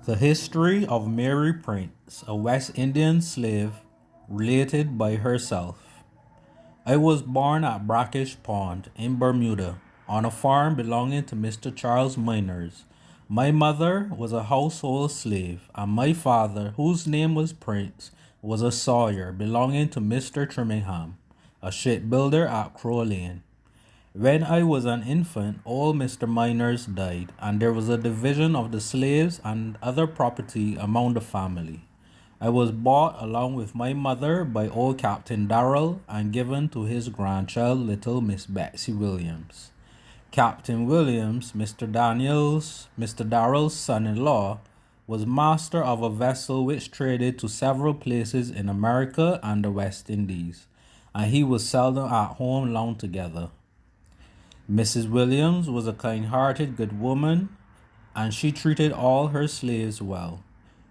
The History of Mary Prince, a West Indian slave, related by herself. I was born at Brackish Pond in Bermuda on a farm belonging to Mr. Charles Miners. My mother was a household slave, and my father, whose name was Prince, was a sawyer belonging to Mr. Trimmingham, a shipbuilder at Crow Lane. When I was an infant, all Mr. Miners died, and there was a division of the slaves and other property among the family. I was bought along with my mother by old Captain Darrell and given to his grandchild, little Miss Betsy Williams. Captain Williams, Mr. Darrell's son-in-law, was master of a vessel which traded to several places in America and the West Indies, and he was seldom at home long together. Mrs. Williams was a kind-hearted good woman, and she treated all her slaves well.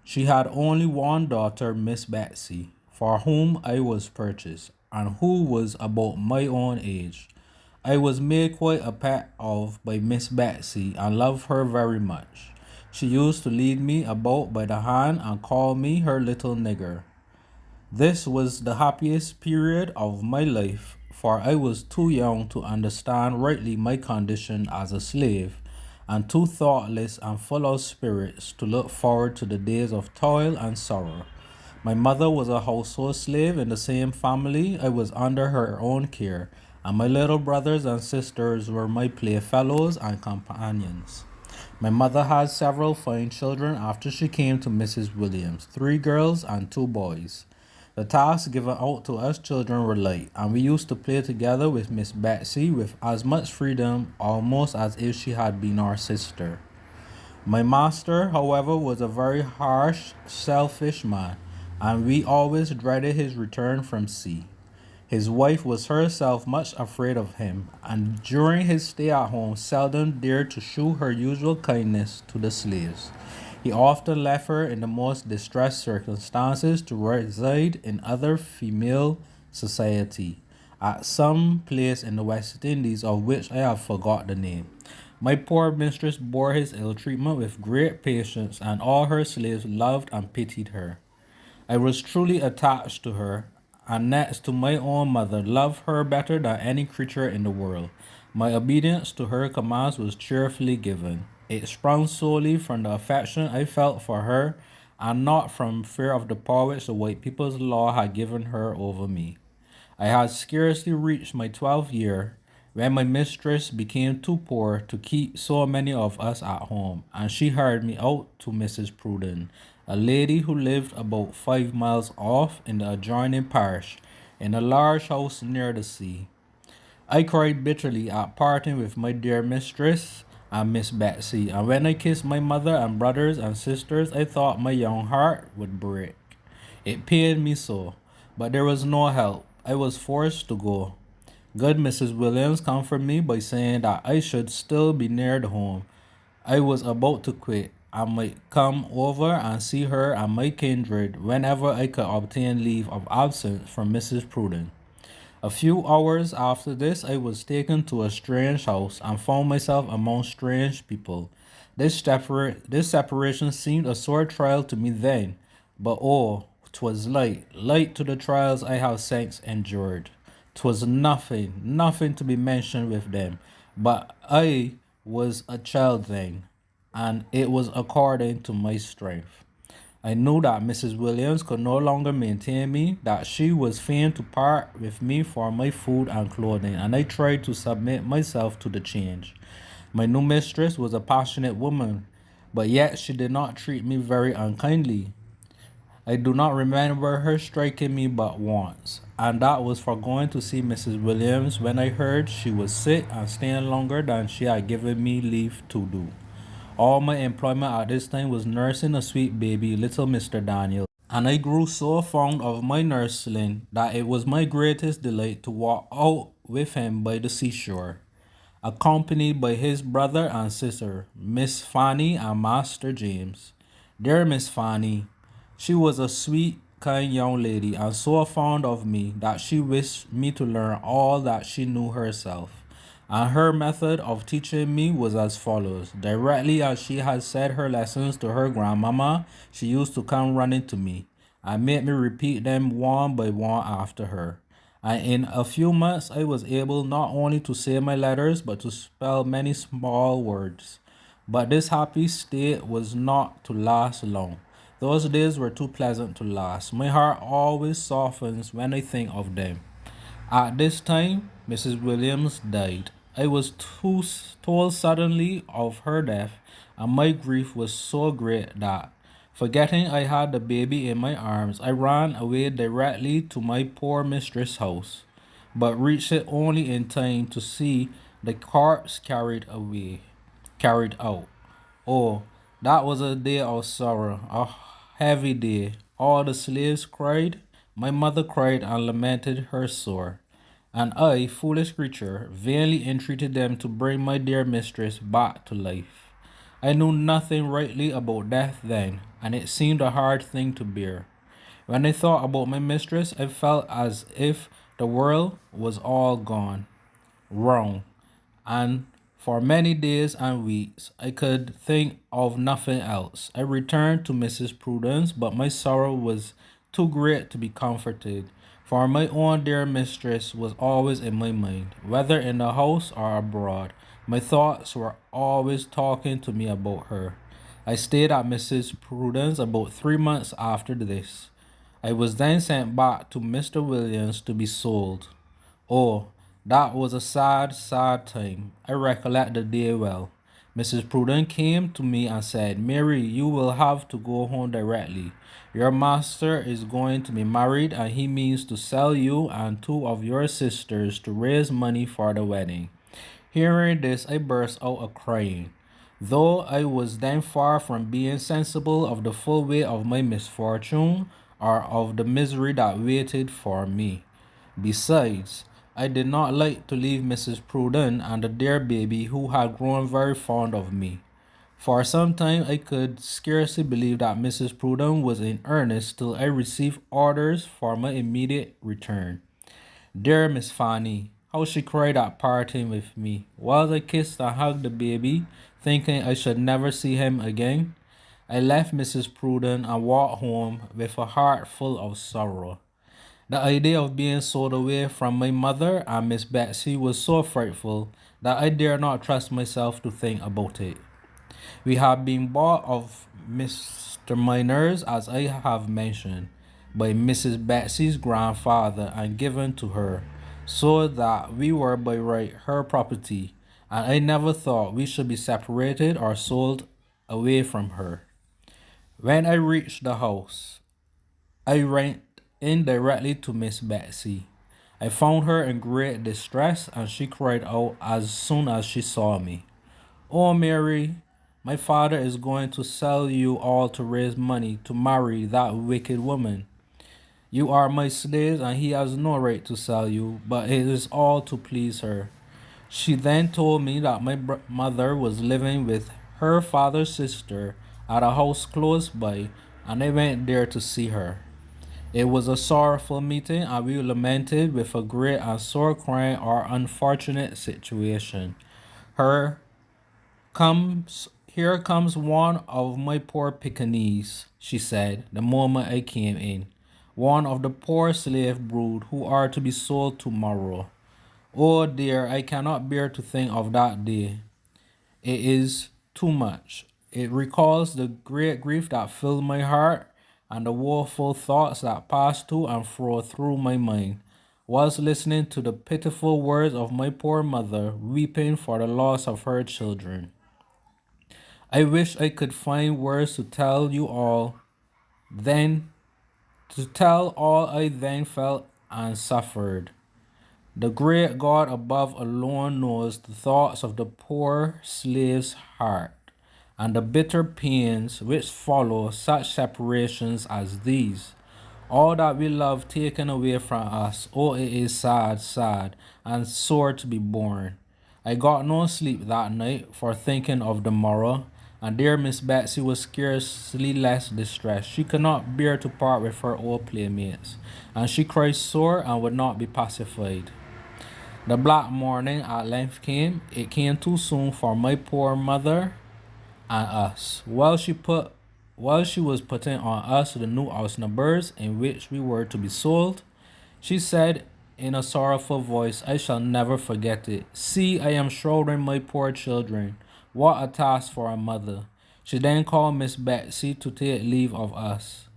She had only one daughter, Miss Betsy, for whom I was purchased, and who was about my own age. I was made quite a pet of by Miss Betsy and loved her very much. She used to lead me about by the hand and call me her little nigger. This was the happiest period of my life, for I was too young to understand rightly my condition as a slave, and too thoughtless and full of spirits to look forward to the days of toil and sorrow. My mother was a household slave in the same family. I was under her own care, and my little brothers and sisters were my playfellows and companions. My mother had several fine children after she came to Mrs. Williams, 3 girls and 2 boys. The tasks given out to us children were light, and we used to play together with Miss Betsy with as much freedom almost as if she had been our sister. My master, however, was a very harsh, selfish man, and we always dreaded his return from sea. His wife was herself much afraid of him, and during his stay at home seldom dared to shew her usual kindness to the slaves. He often left her in the most distressed circumstances to reside in other female society, at some place in the West Indies of which I have forgot the name. My poor mistress bore his ill treatment with great patience, and all her slaves loved and pitied her. I was truly attached to her, and next to my own mother, loved her better than any creature in the world. My obedience to her commands was cheerfully given. It sprung solely from the affection I felt for her, and not from fear of the power which the white people's law had given her over me. I had scarcely reached my 12th year when my mistress became too poor to keep so many of us at home, and she hired me out to Mrs. Pruden, a lady who lived about 5 miles off in the adjoining parish, in a large house near the sea. I cried bitterly at parting with my dear mistress and Miss Betsy, and when I kissed my mother and brothers and sisters, I thought my young heart would break. It pained me so, but there was no help. I was forced to go. Good Mrs. Williams comforted me by saying that I should still be near the home I was about to quit. I might come over and see her and my kindred whenever I could obtain leave of absence from Mrs. Pruden. A few hours after this, I was taken to a strange house and found myself among strange people. This separation seemed a sore trial to me then, but oh, 'twas light to the trials I have since endured. 'Twas nothing to be mentioned with them, but I was a child then, and it was according to my strength. I knew that Mrs. Williams could no longer maintain me, that she was fain to part with me for my food and clothing, and I tried to submit myself to the change. My new mistress was a passionate woman, but yet she did not treat me very unkindly. I do not remember her striking me but once, and that was for going to see Mrs. Williams when I heard she was sick and staying longer than she had given me leave to do. All my employment at this time was nursing a sweet baby, little Mr. Daniel, and I grew so fond of my nursling that it was my greatest delight to walk out with him by the seashore, accompanied by his brother and sister, Miss Fanny and Master James. Dear Miss Fanny, she was a sweet, kind young lady, and so fond of me that she wished me to learn all that she knew herself, And her method of teaching me was as follows. Directly as she had said her lessons to her grandmama, she used to come running to me and make me repeat them one by one after her. And in a few months, I was able not only to say my letters, but to spell many small words. But this happy state was not to last long. Those days were too pleasant to last. My heart always softens when I think of them. At this time, Mrs. Williams died. I was told suddenly of her death, and my grief was so great that, forgetting I had the baby in my arms, I ran away directly to my poor mistress' house, but reached it only in time to see the corpse carried out. Oh, that was a day of sorrow, a heavy day. All the slaves cried, my mother cried and lamented her sore. And I, foolish creature, vainly entreated them to bring my dear mistress back to life. I knew nothing rightly about death then, and it seemed a hard thing to bear. When I thought about my mistress, I felt as if the world was all gone wrong, and for many days and weeks I could think of nothing else. I returned to Mrs. Prudence, but my sorrow was too great to be comforted, for my own dear mistress was always in my mind, whether in the house or abroad. My thoughts were always talking to me about her. I stayed at Mrs. Prudence about 3 months after this. I was then sent back to Mr. Williams to be sold. Oh, that was a sad, sad time. I recollect the day well. Mrs. Prudence came to me and said, Mary, you will have to go home directly. Your master is going to be married and he means to sell you and two of your sisters to raise money for the wedding. Hearing this, I burst out a crying. Though I was then far from being sensible of the full weight of my misfortune or of the misery that waited for me. Besides, I did not like to leave Mrs. Prudence and the dear baby who had grown very fond of me. For some time I could scarcely believe that Mrs. Prudence was in earnest till I received orders for my immediate return. Dear Miss Fanny, how she cried at parting with me, whilst I kissed and hugged the baby, thinking I should never see him again. I left Mrs. Prudence and walked home with a heart full of sorrow. The idea of being sold away from my mother and Miss Betsy was so frightful that I dare not trust myself to think about it. We had been bought of Mr. Miners, as I have mentioned, by Mrs. Betsy's grandfather and given to her, so that we were by right her property, and I never thought we should be separated or sold away from her. When I reached the house, I went in directly to Miss Betsy. I found her in great distress, and she cried out as soon as she saw me. Oh, Mary, my father is going to sell you all to raise money to marry that wicked woman. You are my slaves, and he has no right to sell you, but it is all to please her. She then told me that my mother was living with her father's sister at a house close by, and I went there to see her. It was a sorrowful meeting, and we lamented with a great and sore crying our unfortunate situation. Her Here comes one of my poor piccaninnies, she said, the moment I came in. One of the poor slave brood who are to be sold tomorrow. Oh dear, I cannot bear to think of that day. It is too much. It recalls the great grief that filled my heart and the woeful thoughts that passed to and fro through my mind, whilst listening to the pitiful words of my poor mother weeping for the loss of her children. I wish I could find words to tell you all then, to tell all I then felt and suffered. The great God above alone knows the thoughts of the poor slave's heart, and the bitter pains which follow such separations as these. All that we love taken away from us, oh, it is sad, sad, and sore to be borne. I got no sleep that night for thinking of the morrow, and dear Miss Betsy was scarcely less distressed. She could not bear to part with her old playmates, and she cried sore and would not be pacified. The black morning at length came. It came too soon for my poor mother and us. While she was putting on us the new Osnaburgs in which we were to be sold, she said in a sorrowful voice, I shall never forget it. See, I am shrouding my poor children. What a task for a mother. She then called Miss Betsy to take leave of us.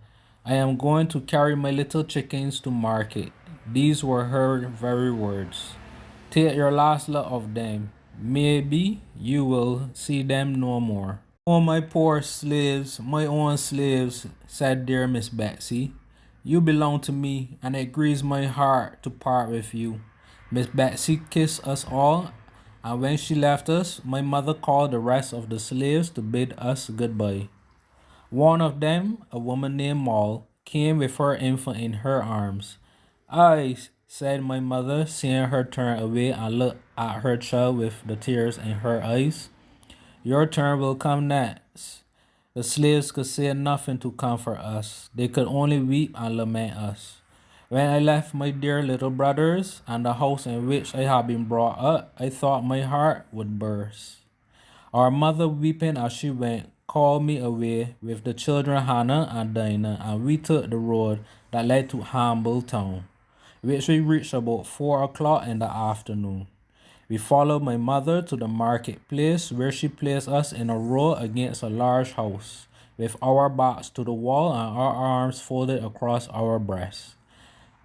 I am going to carry my little chickens to market. These were her very words. Take your last lot of them. Maybe you will see them no more. Oh, my poor slaves, my own slaves, said dear Miss Betsy. You belong to me, and it grieves my heart to part with you. Miss Betsy kissed us all, and when she left us, my mother called the rest of the slaves to bid us goodbye. One of them, a woman named Moll, came with her infant in her arms. I, said my mother, seeing her turn away and look at her child with the tears in her eyes. Your turn will come next. The slaves could say nothing to comfort us. They could only weep and lament us. When I left my dear little brothers and the house in which I had been brought up, I thought my heart would burst. Our mother, weeping as she went, called me away with the children Hannah and Dinah, and we took the road that led to Humble Town, which we reached about 4 o'clock in the afternoon. We followed my mother to the marketplace, where she placed us in a row against a large house, with our backs to the wall and our arms folded across our breasts.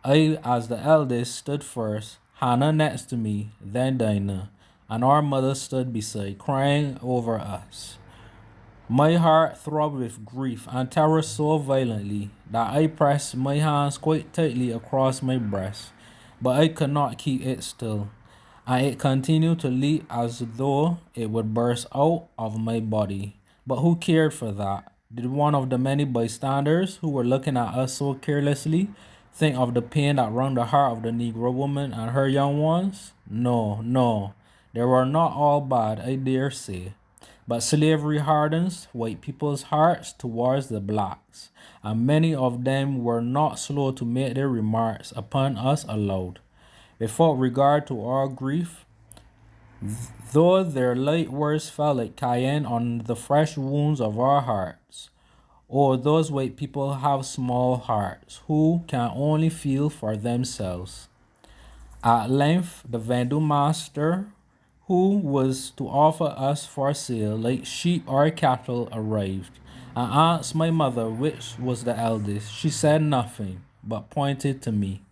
I, as the eldest, stood first, Hannah next to me, then Dinah, and our mother stood beside, crying over us. My heart throbbed with grief and terror so violently that I pressed my hands quite tightly across my breast, but I could not keep it still, and it continued to leap as though it would burst out of my body. But who cared for that? Did one of the many bystanders who were looking at us so carelessly think of the pain that wrung the heart of the Negro woman and her young ones? No, no. They were not all bad, I dare say. But slavery hardens white people's hearts towards the blacks, and many of them were not slow to make their remarks upon us aloud, without regard to our grief, though their light words fell like cayenne on the fresh wounds of our hearts. Oh, those white people have small hearts, who can only feel for themselves. At length, the vendue master, who was to offer us for sale like sheep or cattle, arrived, and asked my mother which was the eldest. She said nothing, but pointed to me.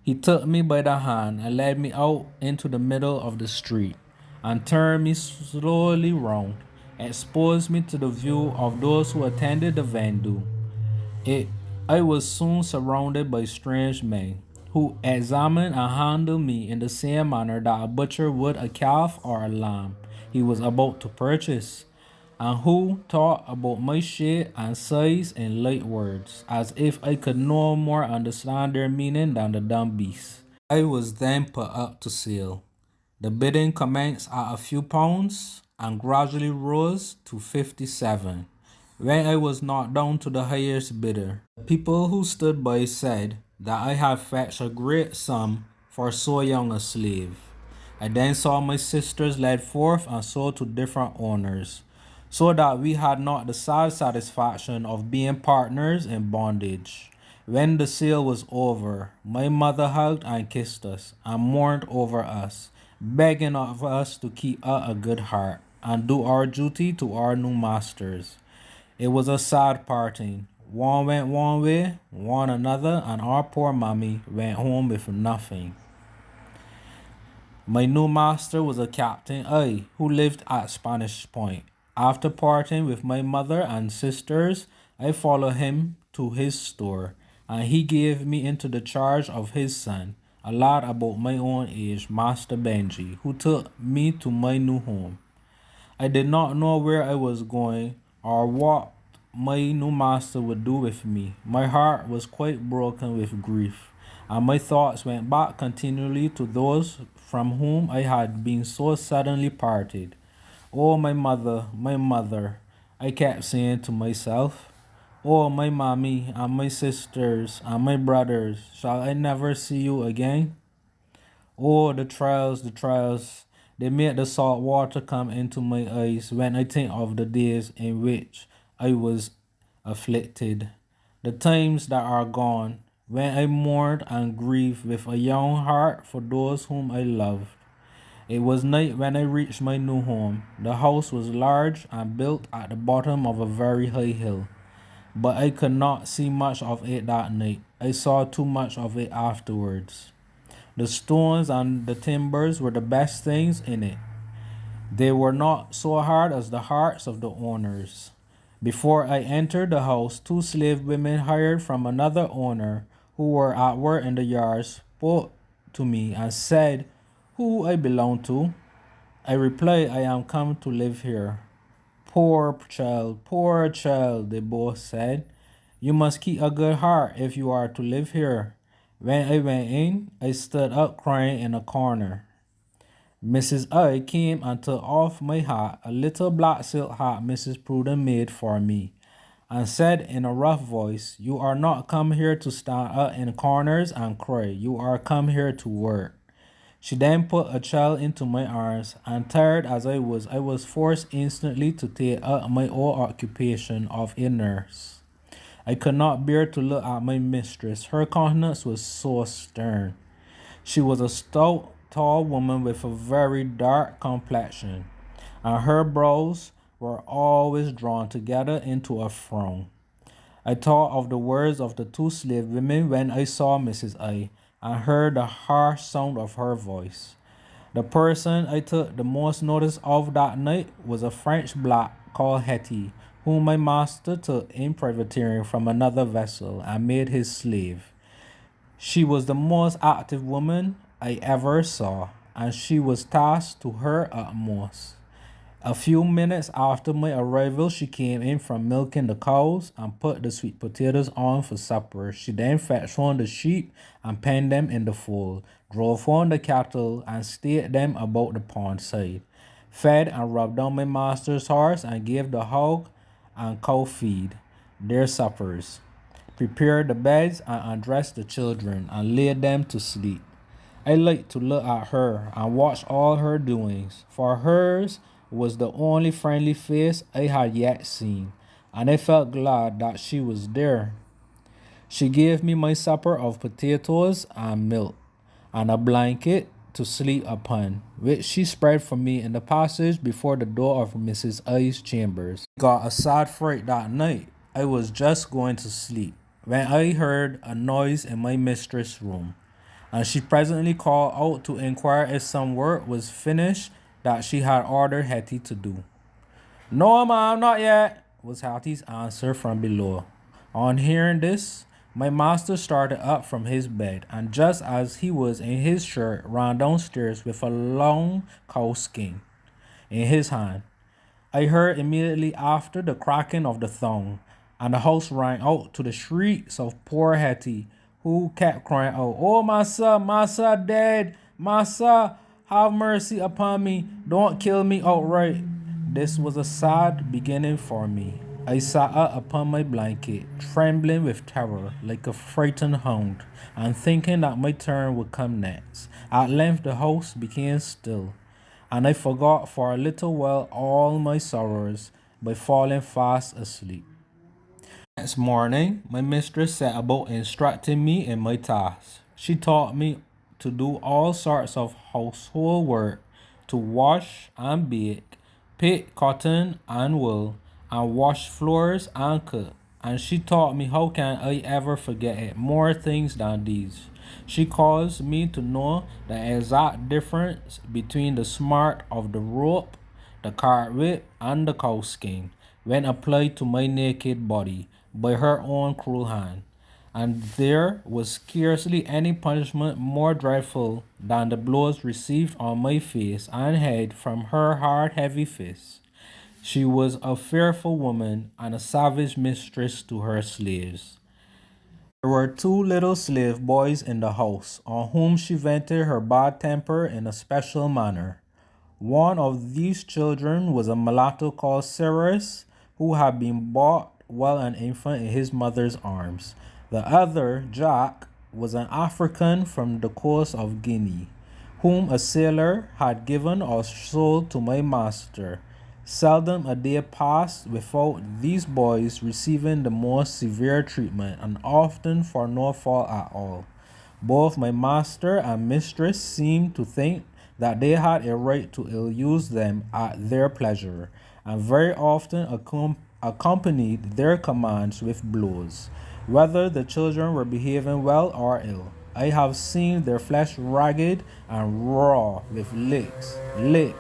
He took me by the hand and led me out into the middle of the street, and turned me slowly round, exposed me to the view of those who attended the vendue. I was soon surrounded by strange men, who examined and handled me in the same manner that a butcher would a calf or a lamb he was about to purchase, and who talked about my shape and size in light words, as if I could no more understand their meaning than the dumb beasts. I was then put up to sale. The bidding commenced at a few pounds and gradually rose to 57, when I was knocked down to the highest bidder. The people who stood by said that I had fetched a great sum for so young a slave. I then saw my sisters led forth and sold to different owners, so that we had not the sad satisfaction of being partners in bondage. When the sale was over, my mother hugged and kissed us and mourned over us, begging of us to keep a good heart and do our duty to our new masters. It was a sad parting. One went one way, one another, and our poor mammy went home with nothing. My new master was a Captain I, who lived at Spanish Point. After parting with my mother and sisters, I followed him to his store, and he gave me into the charge of his son, a lad about my own age, Master Benji, who took me to my new home. I did not know where I was going or what my new master would do with me. My heart was quite broken with grief, and my thoughts went back continually to those from whom I had been so suddenly parted. Oh, my mother, I kept saying to myself. Oh, my mommy and my sisters and my brothers, shall I never see you again? Oh, the trials, the trials. They made the salt water come into my eyes when I think of the days in which I was afflicted. The times that are gone, when I mourned and grieved with a young heart for those whom I loved. It was night when I reached my new home. The house was large and built at the bottom of a very high hill, but I could not see much of it that night. I saw too much of it afterwards. The stones and the timbers were the best things in it. They were not so hard as the hearts of the owners. Before I entered the house, two slave women hired from another owner who were at work in the yard spoke to me and said who I belonged to. I replied, I am come to live here. Poor child, they both said. You must keep a good heart if you are to live here. When I went in, I stood up crying in a corner. Mrs. I came and took off my hat, a little black silk hat Mrs. Pruden made for me, and said in a rough voice, You are not come here to stand up in corners and cry. You are come here to work. She then put a child into my arms, and tired as I was forced instantly to take up my old occupation of a nurse. I could not bear to look at my mistress. Her countenance was so stern. She was a stout, tall woman with a very dark complexion, and her brows were always drawn together into a frown. I thought of the words of the two slave women when I saw Mrs. I, and heard the harsh sound of her voice. The person I took the most notice of that night was a French black called Hetty, whom my master took in privateering from another vessel and made his slave. She was the most active woman I ever saw, and she was tasked to her utmost. A few minutes after my arrival, she came in from milking the cows and put the sweet potatoes on for supper. She then fetched home the sheep and penned them in the fold, drove home the cattle and stayed them about the pond side, fed and rubbed down my master's horse and gave the hog and cow feed their suppers, prepared the beds and undressed the children and laid them to sleep. I liked to look at her and watch all her doings, for hers was the only friendly face I had yet seen, and I felt glad that she was there. She gave me my supper of potatoes and milk, and a blanket to sleep upon, which she spread for me in the passage before the door of Mrs. I's chambers. I got a sad fright that night. I was just going to sleep, when I heard a noise in my mistress' room, and she presently called out to inquire if some work was finished that she had ordered Hetty to do. No, ma'am, not yet, was Hetty's answer from below. On hearing this, my master started up from his bed, and just as he was in his shirt, ran downstairs with a long cow skin in his hand. I heard immediately after the cracking of the thong, and the house rang out to the shrieks of poor Hetty, who kept crying out, Oh, massa dead, massa, have mercy upon me, don't kill me outright. This was a sad beginning for me. I sat up upon my blanket, trembling with terror like a frightened hound, and thinking that my turn would come next. At length the house became still, and I forgot for a little while all my sorrows by falling fast asleep. Next morning, my mistress set about instructing me in my tasks. She taught me to do all sorts of household work, to wash and bake, pick cotton and wool, and wash floors and cook. And she taught me how can I ever forget it, more things than these. She caused me to know the exact difference between the smart of the rope, the cart whip, and the cowskin when applied to my naked body by her own cruel hand, and there was scarcely any punishment more dreadful than the blows received on my face and head from her hard, heavy fists. She was a fearful woman and a savage mistress to her slaves. There were two little slave boys in the house, on whom she vented her bad temper in a special manner. One of these children was a mulatto called Cyrus, who had been bought while an infant in his mother's arms. The other, Jack, was an African from the coast of Guinea, whom a sailor had given or sold to my master. Seldom a day passed without these boys receiving the most severe treatment, and often for no fault at all. Both my master and mistress seemed to think that they had a right to ill use them at their pleasure, and very often accompanied their commands with blows, whether the children were behaving well or ill. I have seen their flesh ragged and raw with licks, lick.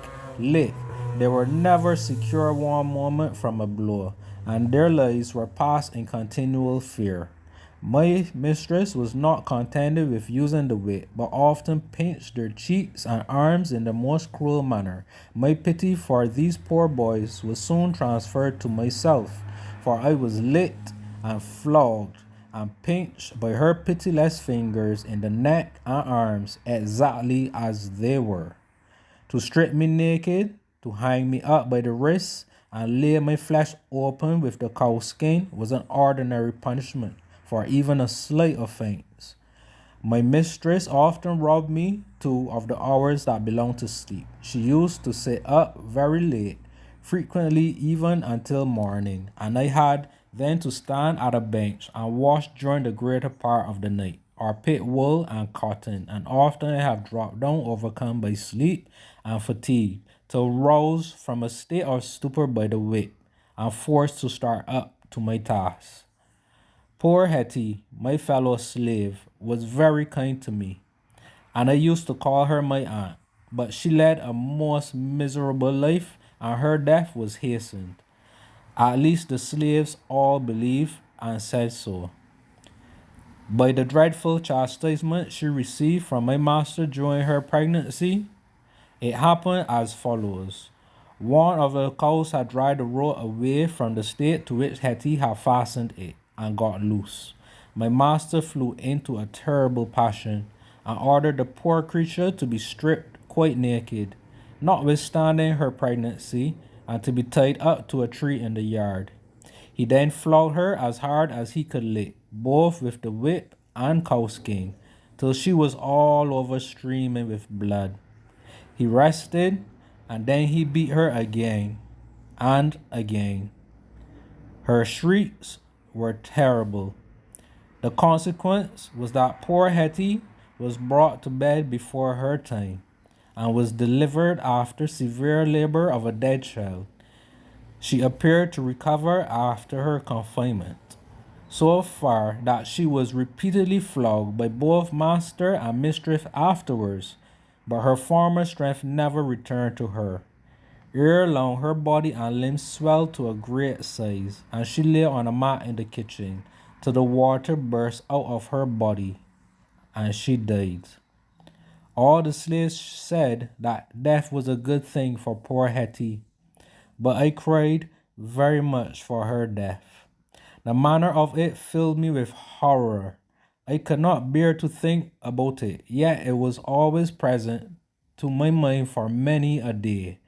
They were never secure one moment from a blow, and their lives were passed in continual fear. My mistress was not contented with using the whip, but often pinched their cheeks and arms in the most cruel manner. My pity for these poor boys was soon transferred to myself, for I was licked and flogged and pinched by her pitiless fingers in the neck and arms exactly as they were. To strip me naked, to hang me up by the wrists, and lay my flesh open with the cowskin was an ordinary punishment for even a slight offense. My mistress often robbed me too of the hours that belonged to sleep. She used to sit up very late, frequently even until morning, and I had then to stand at a bench and wash during the greater part of the night, or pick wool and cotton, and often I have dropped down overcome by sleep and fatigue, till roused from a state of stupor by the whip, and forced to start up to my task. Poor Hetty, my fellow slave, was very kind to me, and I used to call her my aunt, but she led a most miserable life, and her death was hastened. At least the slaves all believed and said so. By the dreadful chastisement she received from my master during her pregnancy, it happened as follows. One of the cows had dragged the rope away from the stake to which Hetty had fastened it and got loose. My master flew into a terrible passion and ordered the poor creature to be stripped quite naked, notwithstanding her pregnancy, and to be tied up to a tree in the yard. He then flogged her as hard as he could lick, both with the whip and cowskin, till she was all over streaming with blood. He rested, and then he beat her again and again. Her shrieks were terrible. The consequence was that poor Hetty was brought to bed before her time, and was delivered after severe labor of a dead child. She appeared to recover after her confinement, so far that she was repeatedly flogged by both master and mistress afterwards, but her former strength never returned to her. Ere long her body and limbs swelled to a great size, and she lay on a mat in the kitchen, till the water burst out of her body, and she died. All the slaves said that death was a good thing for poor Hetty, but I cried very much for her death. The manner of it filled me with horror. I could not bear to think about it, yet it was always present to my mind for many a day.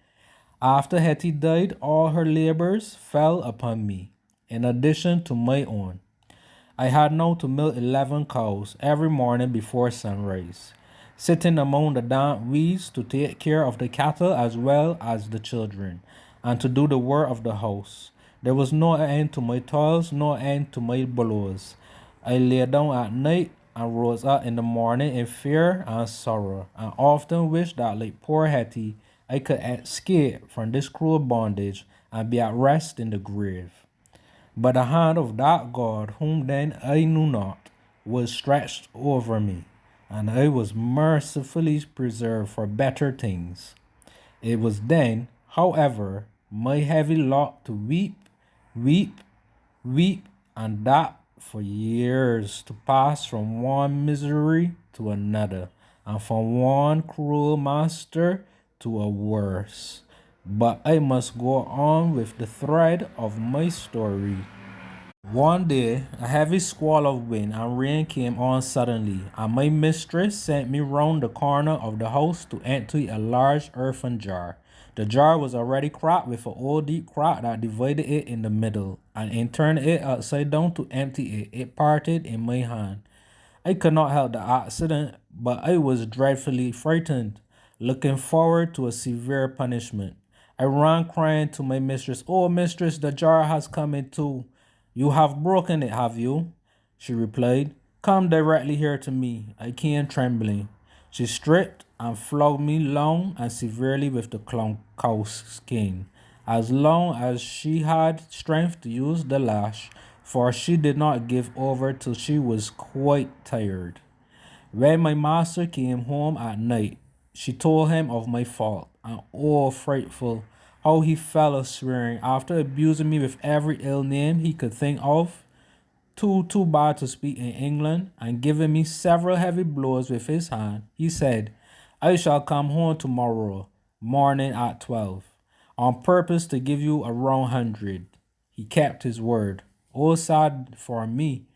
After Hetty died, all her labors fell upon me, in addition to my own. I had now to milk 11 cows every morning before sunrise, sitting among the damp weeds to take care of the cattle as well as the children, and to do the work of the house. There was no end to my toils, no end to my blows. I lay down at night and rose up in the morning in fear and sorrow, and often wished that, like poor Hetty, I could escape from this cruel bondage and be at rest in the grave. But the hand of that God, whom then I knew not, was stretched over me, and I was mercifully preserved for better things. It was then, however, my heavy lot to weep, weep, and that for years, to pass from one misery to another, and from one cruel master to a worse. But I must go on with the thread of my story. One day, a heavy squall of wind and rain came on suddenly, and my mistress sent me round the corner of the house to empty a large earthen jar. The jar was already cracked with an old deep crack that divided it in the middle, and in turning it upside down to empty it, it parted in my hand. I could not help the accident, but I was dreadfully frightened, looking forward to a severe punishment. I ran crying to my mistress, "Oh, mistress, the jar has come in too. You have broken it, have you?" She replied, "Come directly here to me." I came trembling. She stripped and flogged me long and severely with the cow's skin, as long as she had strength to use the lash, for she did not give over till she was quite tired. When my master came home at night, she told him of my fault, and oh, frightful, how he fell a swearing after abusing me with every ill name he could think of, too bad to speak in England, and giving me several heavy blows with his hand. He said, "I shall come home tomorrow morning at 12, on purpose to give you a round 100. He kept his word. Oh, sad for me.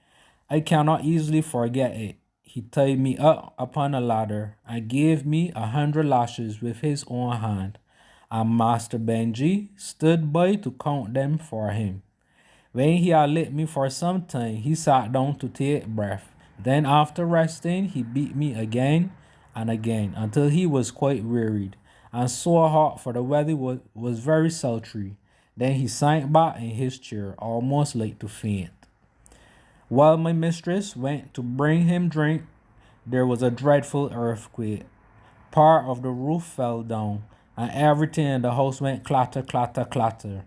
I cannot easily forget it. He tied me up upon a ladder and gave me 100 lashes with his own hand, and Master Benji stood by to count them for him. When he had lit me for some time, he sat down to take breath. Then, after resting, he beat me again and again until he was quite wearied and so hot, for the weather was very sultry. Then he sank back in his chair, almost like to faint. While my mistress went to bring him drink, there was a dreadful earthquake. Part of the roof fell down, and everything in the house went clatter, clatter, clatter.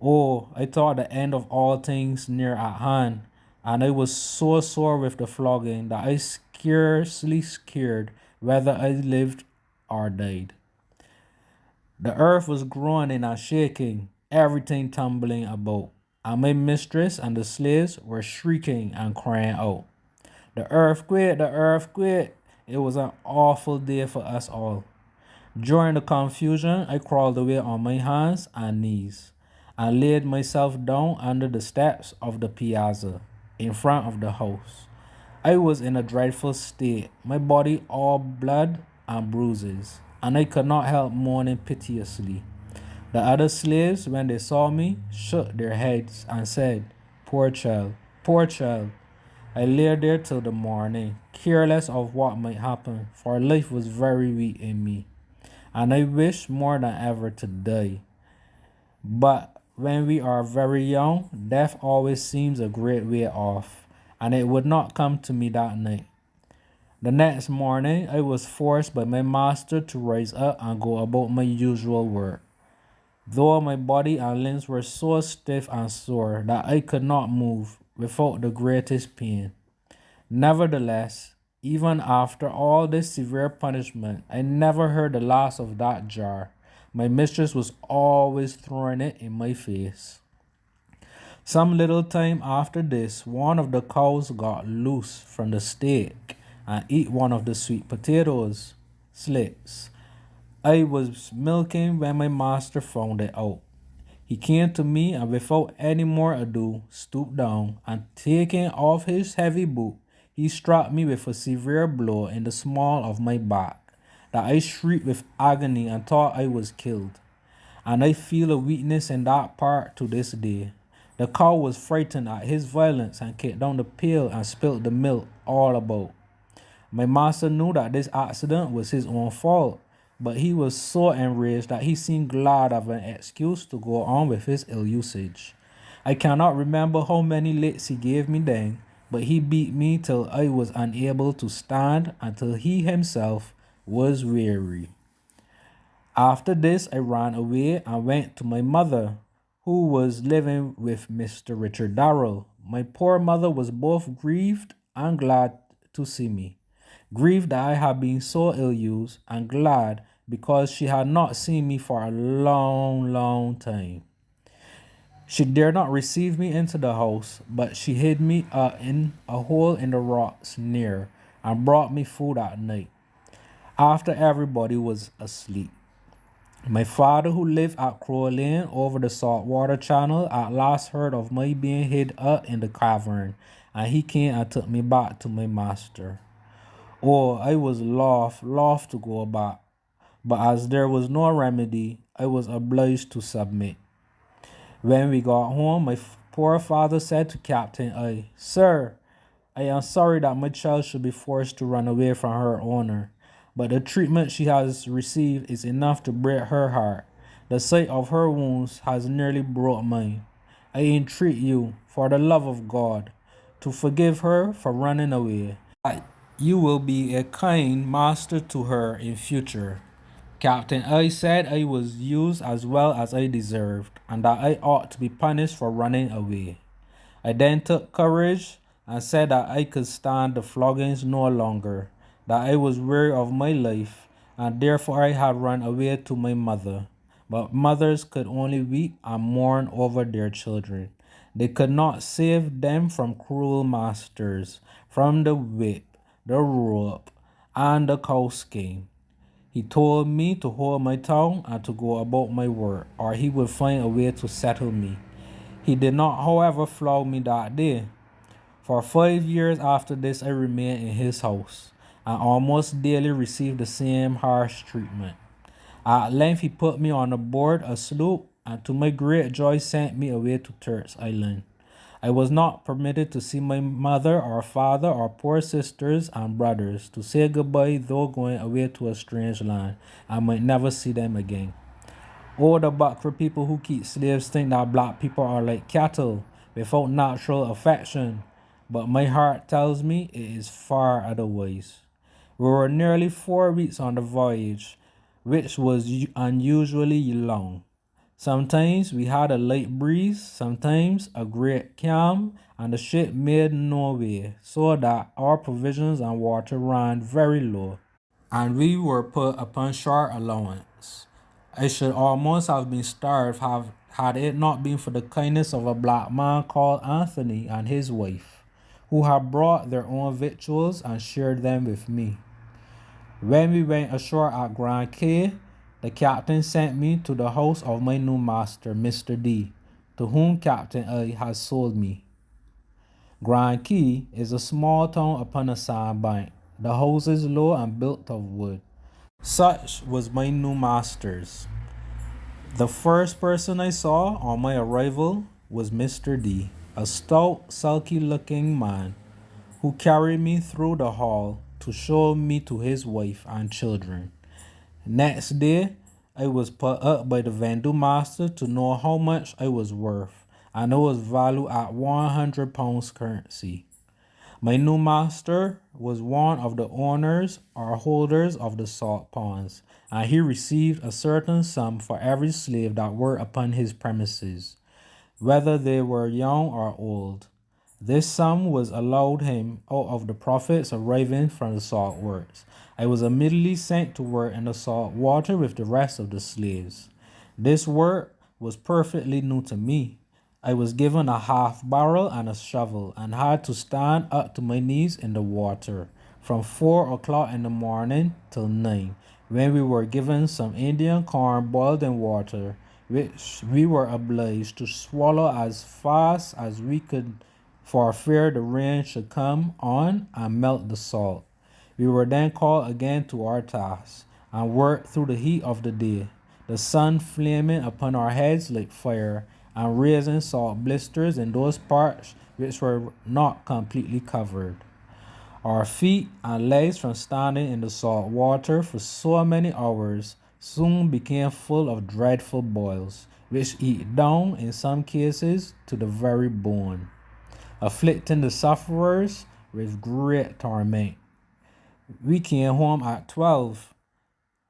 Oh, I thought the end of all things near at hand, and I was so sore with the flogging that I scarcely cared whether I lived or died. The earth was groaning and shaking, everything tumbling about, and my mistress and the slaves were shrieking and crying out, "The earthquake, the earthquake!" It was an awful day for us all. During the confusion, I crawled away on my hands and knees and laid myself down under the steps of the piazza in front of the house. I was in a dreadful state, my body all blood and bruises, and I could not help mourning piteously. The other slaves, when they saw me, shook their heads and said, "Poor child, poor child." I lay there till the morning, careless of what might happen, for life was very weak in me, and I wished more than ever to die. But when we are very young, death always seems a great way off, and it would not come to me that night. The next morning, I was forced by my master to rise up and go about my usual work, though my body and limbs were so stiff and sore that I could not move without the greatest pain. Nevertheless, even after all this severe punishment, I never heard the last of that jar. My mistress was always throwing it in my face. Some little time after this, one of the cows got loose from the stake and ate one of the sweet potatoes slips. I was milking when my master found it out. He came to me and without any more ado stooped down and taking off his heavy boot, he struck me with a severe blow in the small of my back, that I shrieked with agony and thought I was killed. And I feel a weakness in that part to this day. The cow was frightened at his violence and kicked down the pail and spilt the milk all about. My master knew that this accident was his own fault, but he was so enraged that he seemed glad of an excuse to go on with his ill usage. I cannot remember how many licks he gave me then, but he beat me till I was unable to stand until he himself was weary. After this, I ran away and went to my mother, who was living with Mr. Richard Darrell. My poor mother was both grieved and glad to see me. Grieved that I had been so ill-used, and glad because she had not seen me for a long, long time. She dared not receive me into the house, but she hid me in a hole in the rocks near, and brought me food at night, after everybody was asleep. My father, who lived at Crow Lane over the saltwater channel, at last heard of my being hid up in the cavern, and he came and took me back to my master. Oh, I was loth to go back, but as there was no remedy, I was obliged to submit. When we got home, my poor father said to Captain I, "Sir, I am sorry that my child should be forced to run away from her owner, but the treatment she has received is enough to break her heart. The sight of her wounds has nearly broke mine. I entreat you, for the love of God, to forgive her for running away. That you will be a kind master to her in future. Captain I said I was used as well as I deserved, and that I ought to be punished for running away. I then took courage and said that I could stand the floggings no longer, that I was weary of my life, and therefore I had run away to my mother. But mothers could only weep and mourn over their children. They could not save them from cruel masters, from the whip, the rope, and the cowskin. He told me to hold my tongue and to go about my work, or he would find a way to settle me. He did not, however, flog me that day. For 5 years after this, I remained in his house, and almost daily received the same harsh treatment. At length, he put me on board a sloop, and to my great joy sent me away to Turks Island. I was not permitted to see my mother or father or poor sisters and brothers, to say goodbye though going away to a strange land. I might never see them again. Oh, the Bakra people who keep slaves think that black people are like cattle, without natural affection. But my heart tells me it is far otherwise. We were nearly 4 weeks on the voyage, which was unusually long. Sometimes we had a light breeze, sometimes a great calm, and the ship made no way, so that our provisions and water ran very low, and we were put upon short allowance. I should almost have been starved had it not been for the kindness of a black man called Anthony and his wife, who had brought their own victuals and shared them with me. When we went ashore at Grand Cay, the captain sent me to the house of my new master, Mr. D, to whom Captain I had sold me. Grand Cay is a small town upon a sandbank, the houses low and built of wood. Such was my new master's. The first person I saw on my arrival was Mr. D, a stout, sulky-looking man who carried me through the hall to show me to his wife and children. Next day, I was put up by the vendue master to know how much I was worth, and I was valued at £100 currency. My new master was one of the owners or holders of the salt ponds, and he received a certain sum for every slave that were upon his premises, whether they were young or old. This sum was allowed him out of the profits arising from the salt works. I was immediately sent to work in the salt water with the rest of the slaves. This work was perfectly new to me. I was given a half barrel and a shovel, and had to stand up to my knees in the water from 4 o'clock in the morning till 9, when we were given some Indian corn boiled in water, which we were obliged to swallow as fast as we could, for fear the rain should come on and melt the salt. We were then called again to our task, and worked through the heat of the day, the sun flaming upon our heads like fire, and raising salt blisters in those parts which were not completely covered. Our feet and legs from standing in the salt water for so many hours soon became full of dreadful boils, which eat down in some cases to the very bone, afflicting the sufferers with great torment. We came home at 12,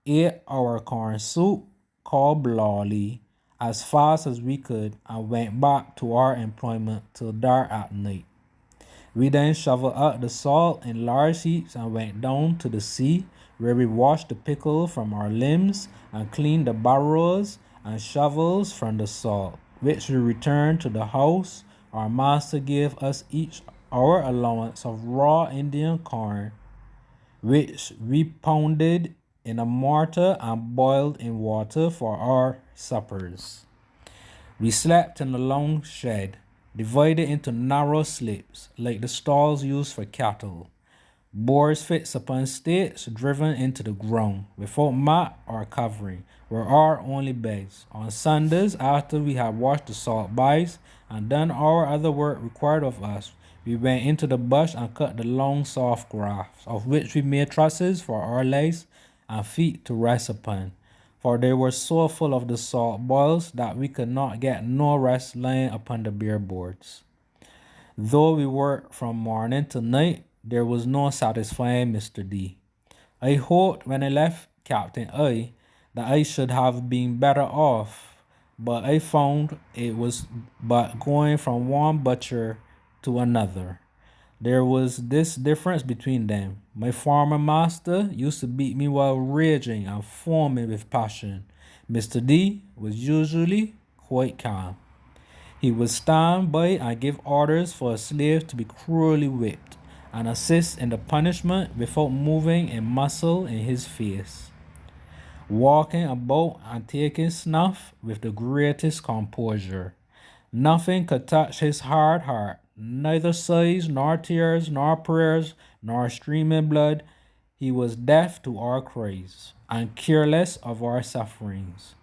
ate our corn soup, called blawly, as fast as we could, and went back to our employment till dark at night. We then shoveled up the salt in large heaps and went down to the sea, where we washed the pickle from our limbs and cleaned the barrows and shovels from the salt, which we returned to the house. Our master gave us each our allowance of raw Indian corn, which we pounded in a mortar and boiled in water for our suppers. We slept in a long shed, divided into narrow slips, like the stalls used for cattle. Boards fixed upon stakes driven into the ground, without mat or covering, were our only beds. On Sundays, after we had washed the salt buys and done our other work required of us, we went into the bush and cut the long soft grass, of which we made trusses for our legs and feet to rest upon. For they were so full of the salt boils that we could not get no rest lying upon the bare boards. Though we worked from morning to night, there was no satisfying Mr. D. I hoped when I left Captain I that I should have been better off, but I found it was but going from one butcher to another. There was this difference between them. My former master used to beat me while raging and foaming with passion. Mr. D was usually quite calm. He would stand by and give orders for a slave to be cruelly whipped, and assist in the punishment without moving a muscle in his face, walking about and taking snuff with the greatest composure. Nothing could touch his hard heart, neither sighs, nor tears, nor prayers, nor streaming blood. He was deaf to our cries, and careless of our sufferings.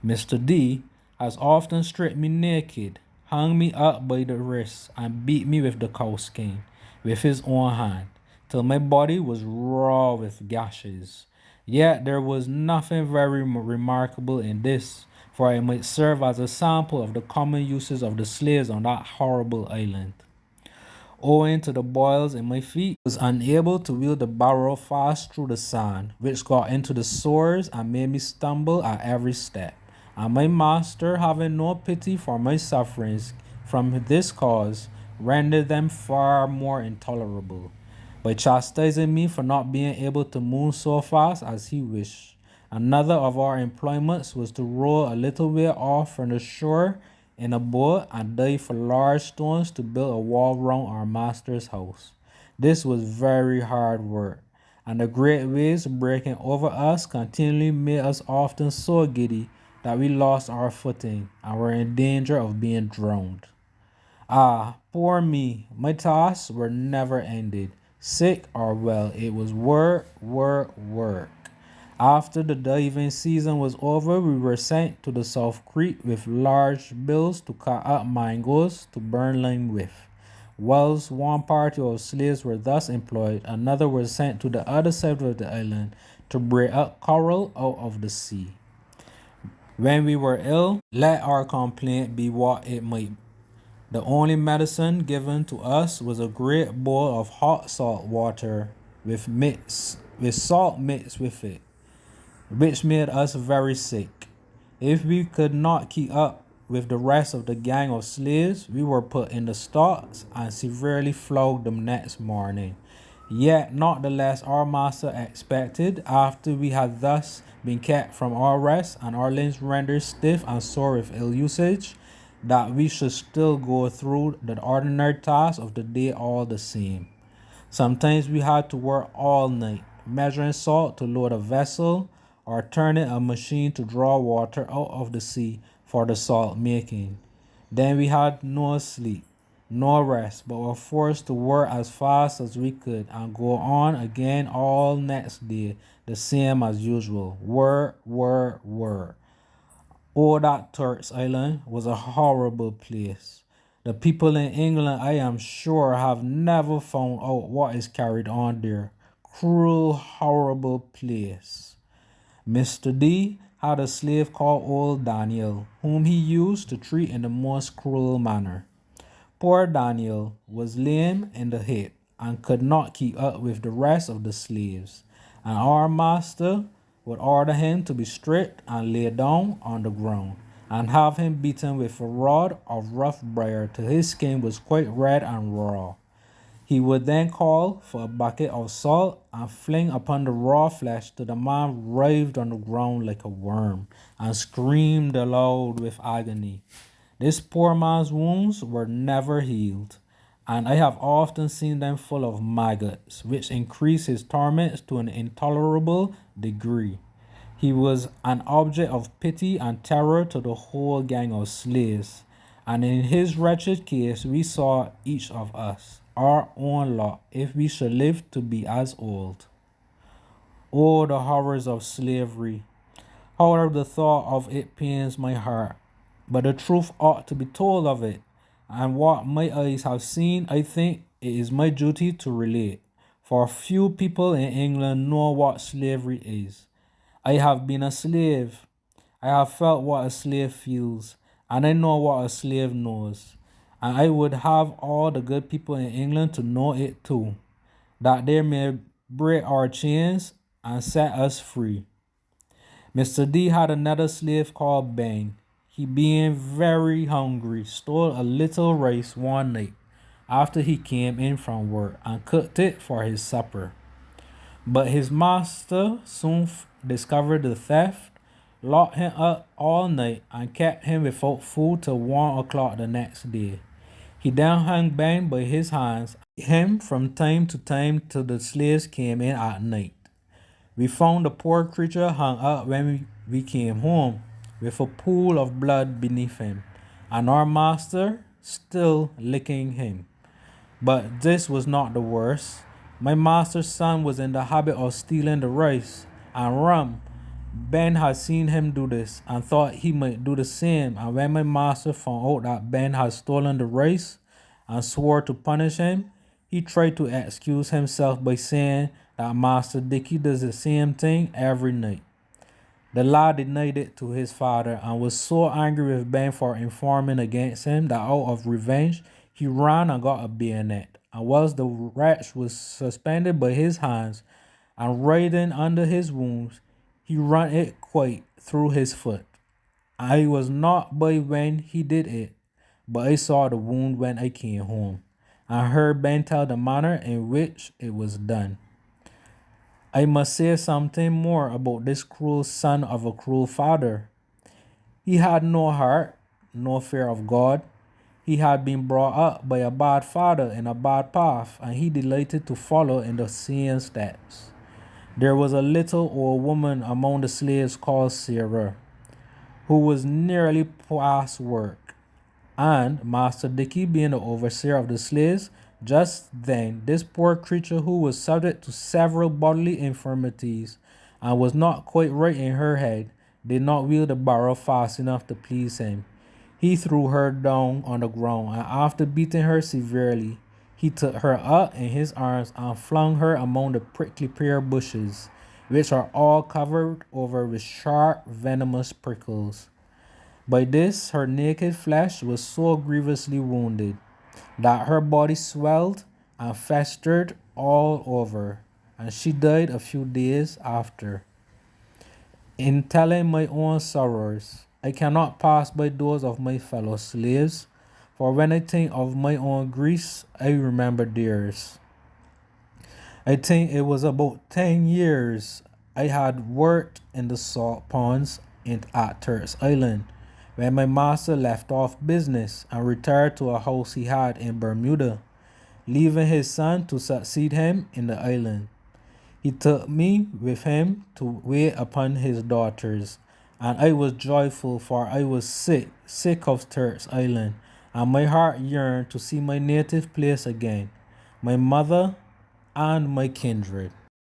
Mr. D has often stripped me naked, hung me up by the wrists, and beat me with the cowskin with his own hand, till my body was raw with gashes. Yet there was nothing very remarkable in this, for it might serve as a sample of the common uses of the slaves on that horrible island. Owing to the boils in my feet, I was unable to wheel the barrow fast through the sand, which got into the sores and made me stumble at every step. And my master, having no pity for my sufferings from this cause, rendered them far more intolerable, by chastising me for not being able to move so fast as he wished. Another of our employments was to row a little way off from the shore in a boat and dive for large stones to build a wall round our master's house. This was very hard work, and the great waves breaking over us continually made us often so giddy that we lost our footing and were in danger of being drowned. Ah, poor me, my tasks were never ended. Sick or well, it was work, work, work. After the diving season was over, we were sent to the South Creek with large bills to cut up mangoes to burn lime with. Whilst one party of slaves were thus employed, another was sent to the other side of the island to break up coral out of the sea. When we were ill, let our complaint be what it might. The only medicine given to us was a great bowl of hot salt water with salt mixed with it, which made us very sick. If we could not keep up with the rest of the gang of slaves, we were put in the stocks and severely flogged the next morning. Yet not the less our master expected, after we had thus been kept from our rest and our limbs rendered stiff and sore with ill usage, that we should still go through the ordinary tasks of the day all the same. Sometimes we had to work all night, measuring salt to load a vessel, or turning a machine to draw water out of the sea for the salt making. Then we had no sleep, no rest, but were forced to work as fast as we could and go on again all next day, the same as usual. Work, work, work. Oh, that Turks Island was a horrible place. The people in England, I am sure, have never found out what is carried on there. Cruel, horrible place. Mr. D had a slave called old Daniel, whom he used to treat in the most cruel manner. Poor Daniel was lame in the hip and could not keep up with the rest of the slaves, and our master would order him to be stripped and laid down on the ground, and have him beaten with a rod of rough briar till his skin was quite red and raw. He would then call for a bucket of salt and fling upon the raw flesh till the man writhed on the ground like a worm and screamed aloud with agony. This poor man's wounds were never healed, and I have often seen them full of maggots, which increased his torments to an intolerable degree. He was an object of pity and terror to the whole gang of slaves, and in his wretched case we saw each of us our own lot if we should live to be as old. Oh, the horrors of slavery! However, the thought of it pains my heart. But the truth ought to be told of it, and what my eyes have seen, I think it is my duty to relate. For few people in England know what slavery is. I have been a slave. I have felt what a slave feels, and I know what a slave knows. And I would have all the good people in England to know it too, that they may break our chains and set us free. Mr. D had another slave called Ben. He, being very hungry, stole a little rice one night after he came in from work and cooked it for his supper. But his master soon discovered the theft, locked him up all night, and kept him without food till 1 o'clock the next day. He then hung Ben by his hands, him from time to time till the slaves came in at night. We found the poor creature hung up when we came home, with a pool of blood beneath him, and our master still licking him. But this was not the worst. My master's son was in the habit of stealing the rice and rum. Ben had seen him do this and thought he might do the same, and when my master found out that Ben had stolen the rice and swore to punish him, he tried to excuse himself by saying that Master Dickey does the same thing every night. The lad denied it to his father and was so angry with Ben for informing against him that out of revenge he ran and got a bayonet, and whilst the wretch was suspended by his hands and writhing under his wounds, he ran it quite through his foot. I was not by when he did it, but I saw the wound when I came home, and heard Ben tell the manner in which it was done. I must say something more about this cruel son of a cruel father. He had no heart, no fear of God. He had been brought up by a bad father in a bad path, and he delighted to follow in the same steps. There was a little old woman among the slaves called Sarah, who was nearly past work, and Master Dickey being the overseer of the slaves, just then this poor creature, who was subject to several bodily infirmities and was not quite right in her head, did not wield the barrow fast enough to please him. He threw her down on the ground, and after beating her severely, he took her up in his arms and flung her among the prickly pear bushes, which are all covered over with sharp, venomous prickles. By this her naked flesh was so grievously wounded that her body swelled and festered all over, and she died a few days after. In telling my own sorrows, I cannot pass by those of my fellow slaves, for when I think of my own griefs, I remember theirs. I think it was about 10 years I had worked in the salt ponds at Turks Island when my master left off business and retired to a house he had in Bermuda, leaving his son to succeed him in the island. He took me with him to wait upon his daughters, and I was joyful, for I was sick of Turks Island, and my heart yearned to see my native place again, my mother and my kindred.